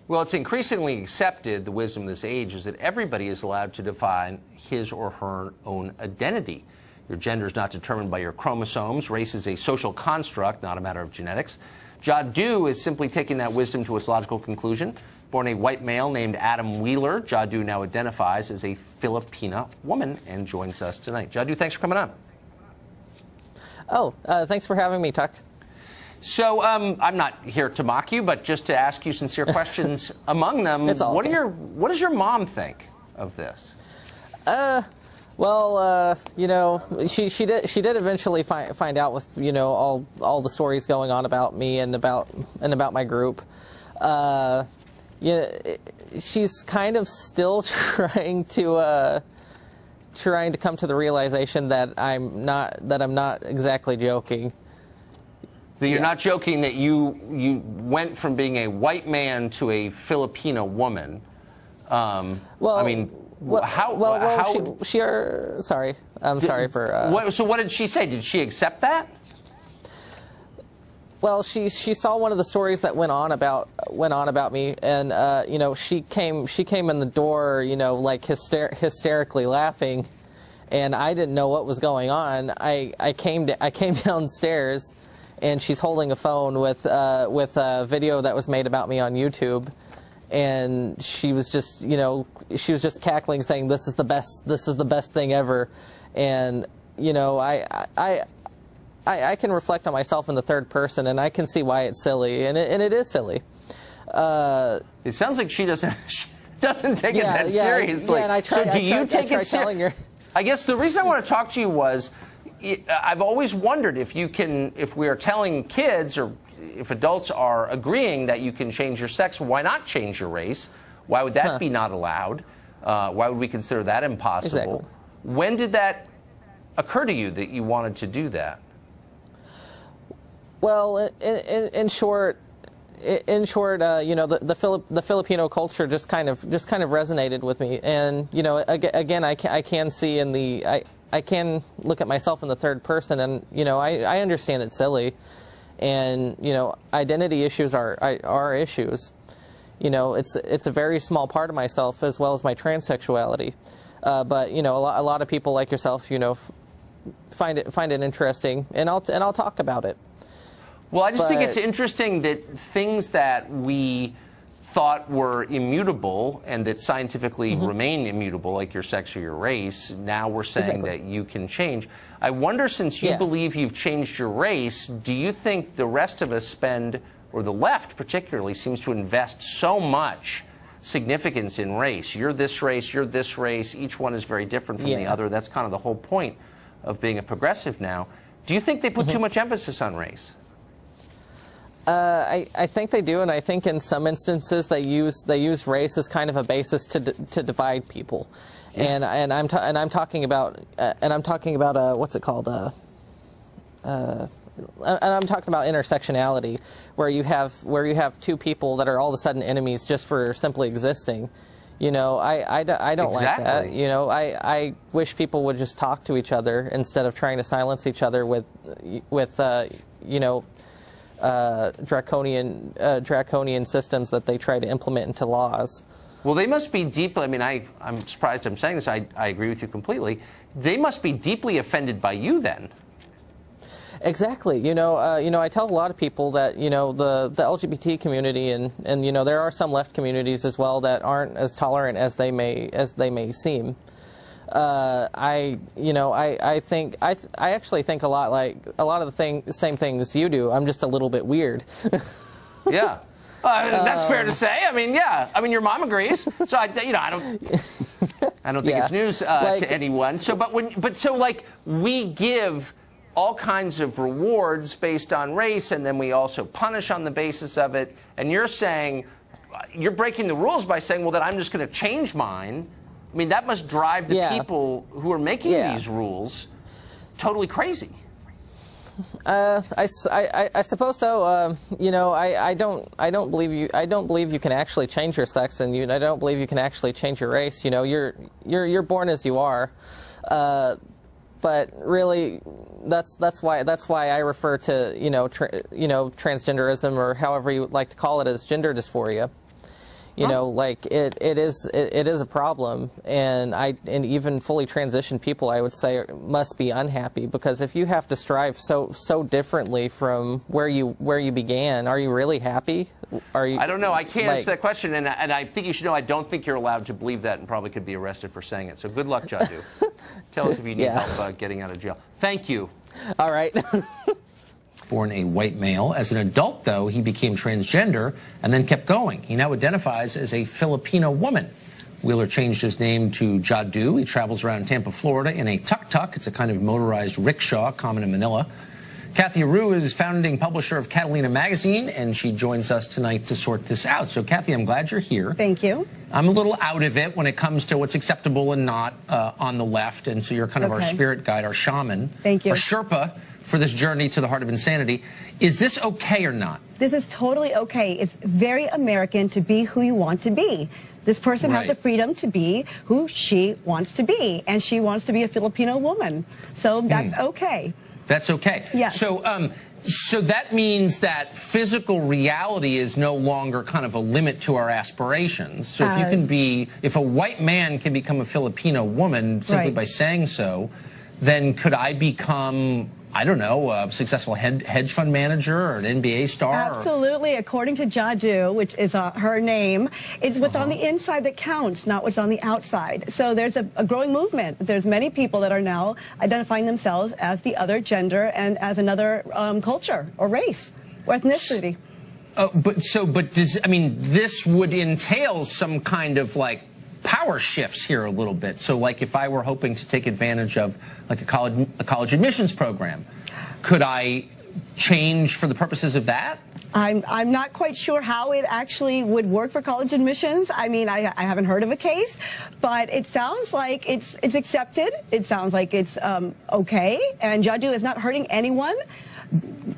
Well, it's increasingly accepted, the wisdom of this age is that everybody is allowed to define his or her own identity. Your gender is not determined by your chromosomes. Race is a social construct, not a matter of genetics. Jadu is simply taking that wisdom to its logical conclusion. Born a white male named Adam Wheeler, Jadu now identifies as a Filipina woman and joins us tonight. Jadu, thanks for coming on. Oh, thanks for having me, Tuck. So I'm not here to mock you, but just to ask you sincere questions. Among them, what does your mom think of this? Well, you know, she did eventually find out with, you know, all the stories going on about me and about my group. Yeah, she's kind of still trying to come to the realization that I'm not exactly joking. That you're not joking that you went from being a white man to a Filipina woman. Well, I mean, sorry, I'm sorry for. So what did she say? Did she accept that? Well, she saw one of the stories that went on about me, and you know, she came in the door, you know, like hysterically laughing, and I didn't know what was going on. I came downstairs, and she's holding a phone with a video that was made about me on YouTube, and she was just, you know, cackling, saying, this is the best thing ever. And you know, I can reflect on myself in the third person, and I can see why it's silly, and it is silly. It sounds like she doesn't take it that seriously. Yeah, and I try, so do you take it seriously? I guess the reason I want to talk to you was, I've always wondered if we are telling kids, or if adults are agreeing that you can change your sex, why not change your race? Why would that be not allowed? Why would we consider that impossible? Exactly. When did that occur to you that you wanted to do that? Well, in short, you know, the Filipino culture just kind of resonated with me, and you know, again, I can see I can look at myself in the third person, and you know, I understand it's silly, and you know, identity issues are issues. You know, it's a very small part of myself, as well as my transsexuality, but you know, a lot of people like yourself, you know, find it interesting, and I'll talk about it. Well, I just think it's interesting that things that we thought were immutable and that scientifically remain immutable, like your sex or your race, now we're saying that you can change. I wonder, since you believe you've changed your race, do you think the rest of us spend, or the left particularly, seems to invest so much significance in race? You're this race, you're this race, each one is very different from the other. That's kind of the whole point of being a progressive now. Do you think they put too much emphasis on race? I think they do, and I think in some instances they use race as kind of a basis to divide people, and I'm talking about what's it called? And I'm talking about intersectionality, where you have two people that are all of a sudden enemies just for simply existing. You know, I don't like that. You know, I wish people would just talk to each other instead of trying to silence each other with you know, draconian systems that they try to implement into laws. Well, they must be deeply, I mean, I'm surprised I'm saying this, I agree with you completely. They must be deeply offended by you then. Exactly. You know, I tell a lot of people that, you know, the LGBT community and you know, there are some left communities as well that aren't as tolerant as they may seem. I actually think a lot of the same things you do. I'm just a little bit weird. Yeah. That's fair to say. I mean, yeah. I mean, your mom agrees. So I don't think it's news to anyone. So, like, we give all kinds of rewards based on race, and then we also punish on the basis of it. And you're saying, you're breaking the rules by saying, well, then I'm just going to change mine. I mean, that must drive the people who are making these rules totally crazy. I suppose so. You know, I don't believe you. I don't believe you can actually change your sex, and I don't believe you can actually change your race. You know, you're born as you are. But really, that's why I refer to transgenderism, or however you would like to call it, as gender dysphoria. You know, like it is a problem, and even fully transitioned people, I would say, must be unhappy, because if you have to strive so differently from where you began, are you really happy? Are you? I don't know. I can't answer that question, and I think you should know I don't think you're allowed to believe that, and probably could be arrested for saying it. So good luck, Jadu. Tell us if you need help getting out of jail. Thank you. All right. Born a white male. As an adult, though, he became transgender and then kept going. He now identifies as a Filipino woman. Wheeler changed his name to Jadu. He travels around Tampa, Florida in a tuk-tuk. It's a kind of motorized rickshaw common in Manila. Kathy Aru is founding publisher of Catalina Magazine, and she joins us tonight to sort this out. So, Kathy, I'm glad you're here. Thank you. I'm a little out of it when it comes to what's acceptable and not on the left, and so you're kind of our spirit guide, our shaman. Thank you. Our Sherpa for this journey to the heart of insanity. Is this okay or not? This is totally okay. It's very American to be who you want to be. This person has the freedom to be who she wants to be, and she wants to be a Filipino woman. So that's okay. That's okay. Yes. So that means that physical reality is no longer kind of a limit to our aspirations. So if a white man can become a Filipino woman simply by saying so, then could I become, I don't know, a successful hedge fund manager or an NBA star? Absolutely. According to Jadu, which is her name, it's what's on the inside that counts, not what's on the outside. So there's a growing movement. There's many people that are now identifying themselves as the other gender and as another culture or race or ethnicity. But this would entail some kind of like power shifts here a little bit. So like if I were hoping to take advantage of like a college admissions program, could I change for the purposes of that? I'm not quite sure how it actually would work for college admissions. I mean, I haven't heard of a case, but it sounds like it's accepted. It sounds like it's okay, and Jadu is not hurting anyone.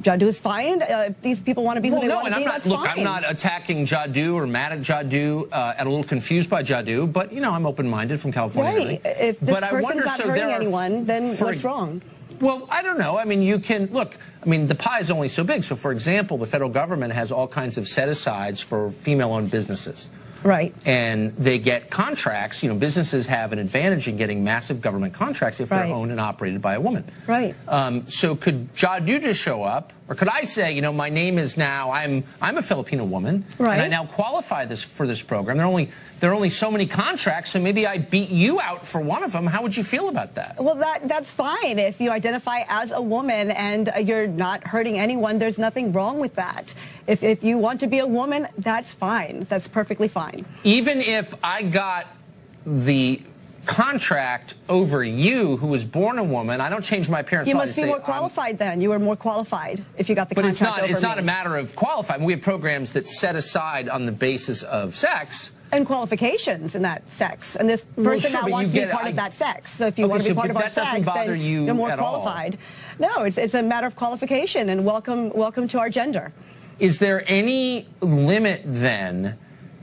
Jadu is fine. If these people want to be who they want to be, that's fine. I'm not attacking Jadu or mad at Jadu, and a little confused by Jadu, but, you know, I'm open-minded from California. Right. If this person's not hurting anyone, then what's wrong? Well, I don't know. I mean, you can, look, I mean, the pie is only so big. So, for example, the federal government has all kinds of set-asides for female-owned businesses. Right. And they get contracts. You know, businesses have an advantage in getting massive government contracts if they're owned and operated by a woman. Right. So could Jadu just show up, or could I say, you know, my name is now, I'm a Filipino woman, and I now qualify for this program. There are only so many contracts, so maybe I beat you out for one of them. How would you feel about that? Well, that's fine. If you identify as a woman and you're not hurting anyone, there's nothing wrong with that. If you want to be a woman, that's fine. That's perfectly fine. Even if I got the contract over you, who was born a woman, I don't change my appearance. You must be more qualified then. You were more qualified if you got the contract over me. But it's not a matter of qualified. We have programs that set aside on the basis of sex. And qualifications in that sex. And this person now wants to be part of that sex. So if you want to be part of our sex, then you're more qualified. No, it's a matter of qualification, and welcome to our gender. Is there any limit then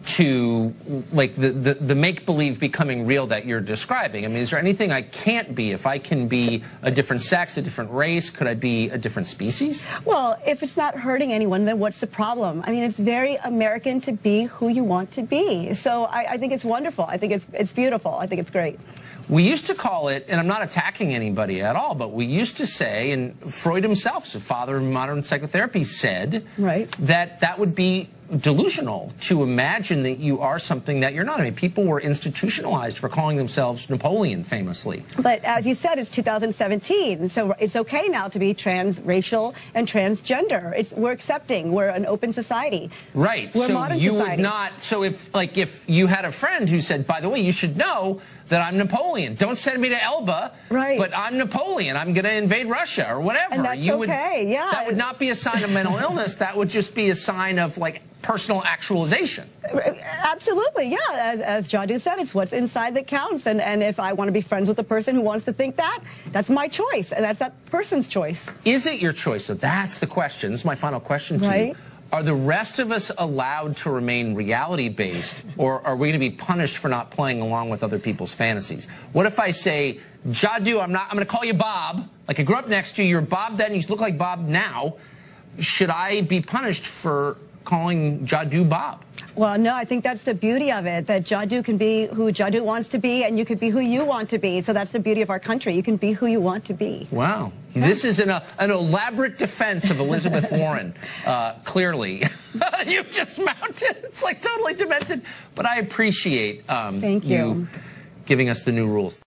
to like the make-believe becoming real that you're describing? I mean, is there anything I can't be? If I can be a different sex, a different race, could I be a different species? Well, if it's not hurting anyone, then what's the problem? I mean, it's very American to be who you want to be. So I think it's wonderful. I think it's beautiful. I think it's great. We used to call it, and I'm not attacking anybody at all, but we used to say, and Freud himself, the father of modern psychotherapy, said that would be delusional to imagine that you are something that you're not. I mean, people were institutionalized for calling themselves Napoleon, famously. But as you said, it's 2017, so it's okay now to be transracial and transgender. We're accepting. We're an open society. Right. We're modern society. Would not. So if you had a friend who said, by the way, you should know that I'm Napoleon. Don't send me to Elba. Right. But I'm Napoleon. I'm going to invade Russia or whatever. And that's okay. Yeah. That would not be a sign of mental illness. That would just be a sign of like personal actualization. Absolutely, yeah. As Jadu said, it's what's inside that counts. And if I want to be friends with a person who wants to think that, that's my choice. And that's that person's choice. Is it your choice? So that's the question. This is my final question to you. Are the rest of us allowed to remain reality-based, or are we going to be punished for not playing along with other people's fantasies? What if I say, Jadu, I'm going to call you Bob. Like I grew up next to you. You're Bob then. You look like Bob now. Should I be punished for calling Jadu Bob. Well, no, I think that's the beauty of it, that Jadu can be who Jadu wants to be, and you can be who you want to be. So that's the beauty of our country. You can be who you want to be. Wow. This is an elaborate defense of Elizabeth Warren, clearly. You just mounted. It's like totally demented. But I appreciate Thank you giving us the new rules.